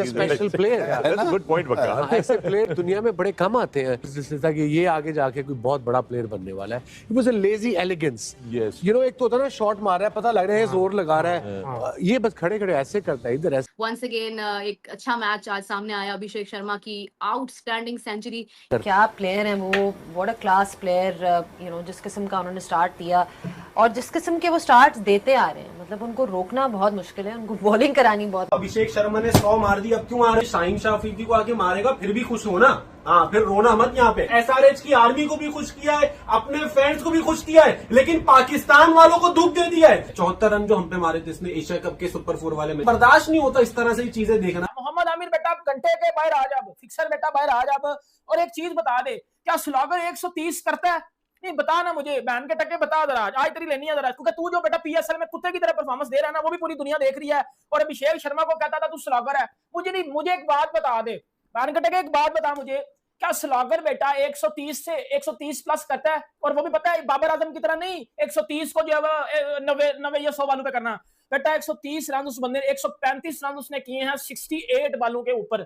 Special player है। Good point वकार। ऐसे player दुनिया में बड़े कम आते हैं जिससे कि ये आगे जाके कोई बहुत बड़ा प्लेयर बनने वाला है। It was a lazy elegance. You know, एक तो होता है ना शॉट मार रहा है, पता लग रहा है जोर लगा रहा है, ये बस खड़े खड़े ऐसे करता है इधर ऐसे। वंस अगेन एक अच्छा मैच आज सामने आया, अभिषेक शर्मा की आउटस्टैंडिंग सेंचुरी। क्या प्लेयर है वो, what a class player, you know, जिस किस्म का उन्होंने स्टार्ट दिया और जिस किस्म के वो स्टार्ट्स देते आ रहे हैं, मतलब उनको रोकना बहुत मुश्किल है, उनको बॉलिंग करानी बहुत। अभिषेक शर्मा ने 100 मार दी, अब क्यों आ रहे? शाहीन शाह अफरीदी को आके मारेगा फिर भी खुश होना, हाँ फिर रोना मत। यहाँ पे SRH की आर्मी को भी खुश किया है, अपने फैंस को भी खुश किया है, लेकिन पाकिस्तान वालों को दुख दे दिया है। 74 रन जो हम पे मारे थे इसने एशिया कप के सुपर 4 वाले में, बर्दाश्त नहीं होता इस तरह से चीजें देखना। मोहम्मद आमिर बेटा घंटे के बाहर आ जा, फिक्सर बेटा बाहर आ जा। और एक चीज बता दे, क्या स्लॉगर 130 करता है? नहीं बता ना मुझे, बैन के टके बता जरा, आज तेरी लेनी है जरा, क्योंकि तू जो बेटा PSL में कुत्ते की तरह परफॉर्मेंस दे रहा है ना, वो भी पूरी दुनिया देख रही है। और अभिषेक शर्मा को कहता था तू स्लॉगर है। मुझे नहीं, मुझे एक बात बता दे बैन के टके, एक बात बता मुझे, क्या स्लॉगर बेटा 130 से 130 प्लस करता है? और वो भी पता है बाबर आजम की तरह नहीं 130 को जो है 90 या 100 बालों पे करना। बेटा 130 रन उस बंदे ने, 135 रन उसने किए हैं 68 बालों के ऊपर।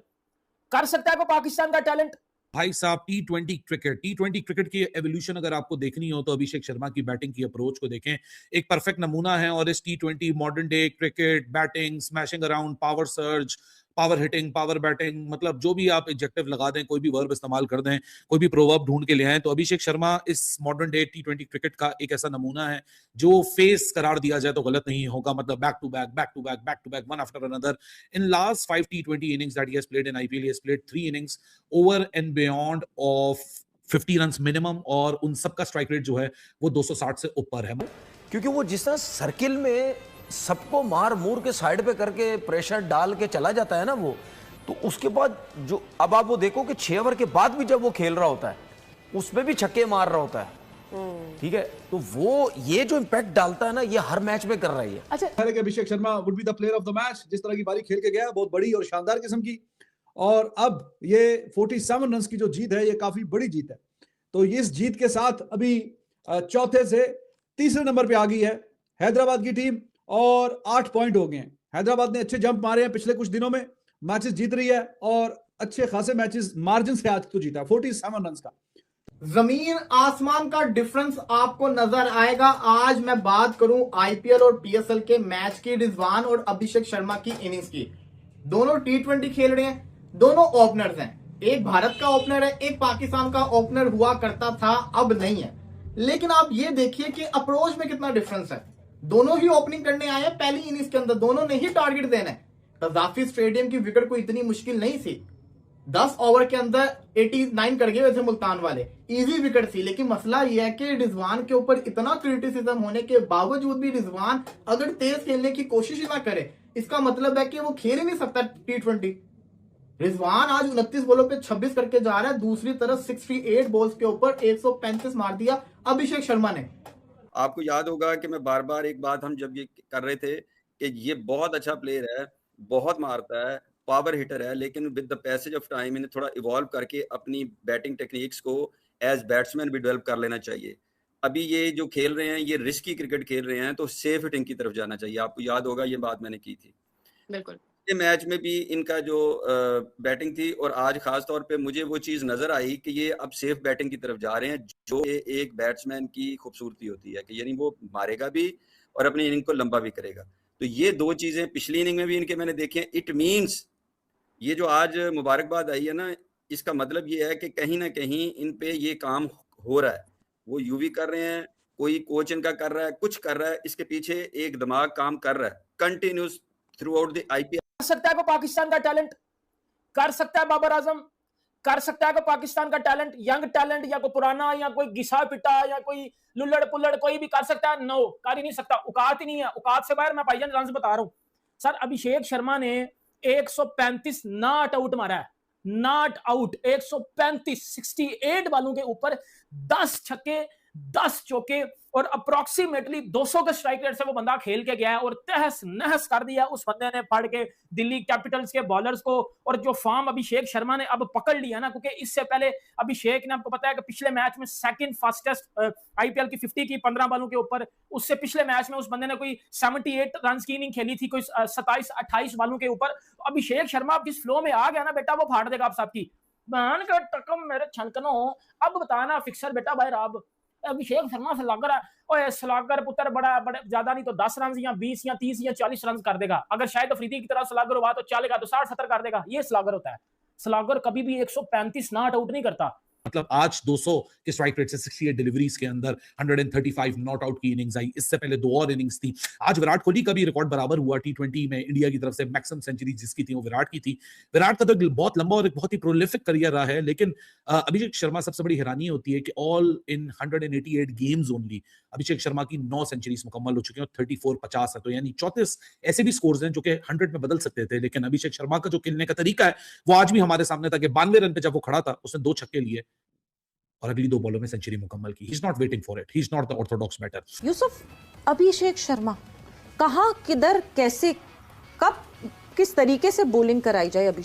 कर सकता है को पाकिस्तान का टैलेंट? भाई साहब, टी20 क्रिकेट की एवोल्यूशन अगर आपको देखनी हो तो अभिषेक शर्मा की बैटिंग की अप्रोच को देखें, एक परफेक्ट नमूना है। और इस टी20 modern day cricket, batting, smashing around, power surge, power hitting, power batting, मतलब जो भी आप एडजेक्टिव लगा दें, कोई भी वर्ब इस्तेमाल कर दें, कोई भी प्रोवर्ब ढूंढ के ले आए, तो अभिषेक शर्मा इस मॉडर्न डे टी20 क्रिकेट का एक ऐसा नमूना है जो फेस करार दिया जाए तो गलत नहीं होगा। मतलब back to back, one after another. In last 5 टी20 innings that he has played in IPL, he has played 3 innings over and beyond of 50 runs minimum, और उन सबका स्ट्राइक रेट जो है वो 260 से ऊपर है। क्योंकि वो जिस तरह सर्किल में सबको मार मूर के साइड पे करके प्रेशर डाल के चला जाता है ना वो, तो उसके बाद जो अब आप वो देखो कि 6 ओवर के बाद भी जब वो खेल रहा होता है उसमें भी छक्के मार रहा होता है, ठीक है, तो वो ये जो इम्पैक्ट डालता है ना, ये हर मैच में कर रही है। अच्छा, Abhishek Sharma would be the player of the match. जिस तरह की बारी खेल के गया, बहुत बड़ी और शानदार किस्म की, और अब ये 47 रन की जो जीत है, ये काफी बड़ी जीत है। तो इस जीत के साथ अभी चौथे से तीसरे नंबर पे आ गई है हैदराबाद की टीम, और 8 पॉइंट हो गए हैं। हैदराबाद ने अच्छे जंप मारे हैं पिछले कुछ दिनों में, मैचेस जीत रही है, और अच्छे खासे मैचेस मार्जिन से आज तो जीता 47 रन का। जमीन आसमान का डिफरेंस आपको नजर आएगा। आज मैं बात करूं IPL और PSL के मैच की, रिजवान और अभिषेक शर्मा की इनिंग्स की। दोनों टी20 खेल रहे हैं, दोनों ओपनर्स हैं। एक भारत का ओपनर है, एक पाकिस्तान का ओपनर हुआ करता था, अब नहीं है। लेकिन आप ये देखिए कि अप्रोच में कितना डिफरेंस है। दोनों ही ओपनिंग करने आए हैं पहली इनिंग्स के अंदर, दोनों ने ही टारगेट देना है। कजाफी स्टेडियम की विकेट को इतनी मुश्किल नहीं थी, 10 ओवर के अंदर 89 कर गए वैसे मुल्तान वाले, इजी विकेट थी। लेकिन मसला यह है कि रिजवान के ऊपर इतना क्रिटिसिज्म होने के बावजूद भी रिजवान अगर तेज खेलने की कोशिश ना करे, इसका मतलब है कि वो खेल ही नहीं सकता टी20। रिजवान आज 29 बॉलों पे 26 करके जा रहा है। दूसरी तरफ 68 बॉल्स के ऊपर 135 मार दिया अभिषेक शर्मा ने। आपको याद होगा कि मैं बार बार एक बात हम जब ये कर रहे थे कि ये बहुत अच्छा प्लेयर है, बहुत मारता है, पावर हिटर है, लेकिन with the passage of time इन्हें थोड़ा इवॉल्व करके अपनी बैटिंग टेक्निक्स को एज बैट्समैन भी डेवलप कर लेना चाहिए। अभी ये जो खेल रहे हैं, ये रिस्की क्रिकेट खेल रहे हैं, तो सेफ हिटिंग की तरफ जाना चाहिए। आपको याद होगा ये बात मैंने की थी। बिल्कुल, ये मैच में भी इनका जो बैटिंग थी, और आज खास तौर पे मुझे वो चीज़ नजर आई कि ये अब सेफ बैटिंग की तरफ जा रहे हैं, जो एक बैट्समैन की खूबसूरती होती है कि यानी वो मारेगा भी और अपनी इनिंग को लंबा भी करेगा। तो ये दो चीज़ें पिछली इनिंग में भी इनके मैंने देखे। इट मीन्स ये जो आज मुबारकबाद आई है ना, इसका मतलब ये है कि कहीं ना कहीं इन पे ये काम हो रहा है। वो यूवी कर रहे हैं, कोई कोच इनका कर रहा है, कुछ कर रहा है, इसके पीछे एक दिमाग काम कर रहा है continuous through out the IPL। कर सकता है को पाकिस्तान का टैलेंट? कर सकता है बाबर आजम? कर सकता है को पाकिस्तान का टैलेंट, यंग टैलेंट, या कोई पुराना, या कोई घिसा पिटा, या कोई लुल्लड़ पुल्लड़, कोई भी कर सकता है? नो, कर ही नहीं सकता। औकात ही नहीं है, औकात से बाहर। मैं भाईजान रन बता रहा हूं सर, अभिषेक शर्मा ने 135 नॉट आउट मारा है, नॉट आउट 135, 68 बालों के ऊपर 10 छक्के, 10 चौके और अप्रोक्सीमेटली 200 के स्ट्राइक रेट से वो बंदा खेल के गया है और तहस नहस कर दिया उस बंदे ने पढ़ के दिल्ली कैपिटल्स के बॉलर्स को। और जो फॉर्म अभिषेक शर्मा ने अब पकड़ लिया ना, क्योंकि इससे पहले अभिषेक ने, आपको पता है कि पिछले मैच में सेकंड फास्टेस्ट आईपीएल की 50 की 15 बॉलों के ऊपर, उससे पिछले मैच में उस बंदे ने कोई 78 रन की इनिंग खेली थी, कोई 27-28 बॉलों के ऊपर। अभिषेक शर्मा जिस फ्लो में आ गया ना बेटा, वो फाड़ देगा आप सबकी मान का टकम मेरे छनकनो। अब बताना फिक्सर बेटा भाई अब अभिषेक शर्मा से लग रहा है ओए स्लागर पुत्र बड़ा ज्यादा नहीं तो 10 रन या 20 या 30 या 40 रन कर देगा। अगर शायद अफरीदी की तरह स्लागर हुआ तो चलेगा, तो 60-70 कर देगा। ये स्लागर होता है। स्लागर कभी भी 135 नॉट आउट नहीं करता। मतलब आज 200 के स्ट्राइक रेट से 68 डिलीवरीज के अंदर 135 नॉट आउट की इनिंग्स आई। इससे पहले 2 और इनिंग्स थी। आज विराट कोहली का भी रिकॉर्ड बराबर हुआ टी20 में। इंडिया की तरफ से मैक्सिमम सेंचुरी जिसकी थी वो विराट की थी। विराट का तो बहुत लंबा और एक बहुत ही प्रोलिफिक करियर रहा है, लेकिन अभिषेक शर्मा सबसे बड़ी हैरानी होती है कि all in 188 games only Abhishek Sharma की 9 सेंचुरीज मुकम्मल हो चुकी हैं और 34-50 है, तो यानी 34 ऐसे भी स्कोर्स हैं जो कि 100 में बदल सकते थे। लेकिन अभिषेक शर्मा का जो खेलने का तरीका है वो आज भी हमारे सामने था कि 92 रन पे जब वो खड़ा था उसने 2 छक्के लिए और अगली 2 बॉलों में सेंचुरी मुकम्मल की। He is not waiting for it, he is not the orthodox batter. Yusuf, Abhishek Sharma कहां, किधर, कैसे, कब, किस तरीके से बॉलिंग कराई जाए अभिषेक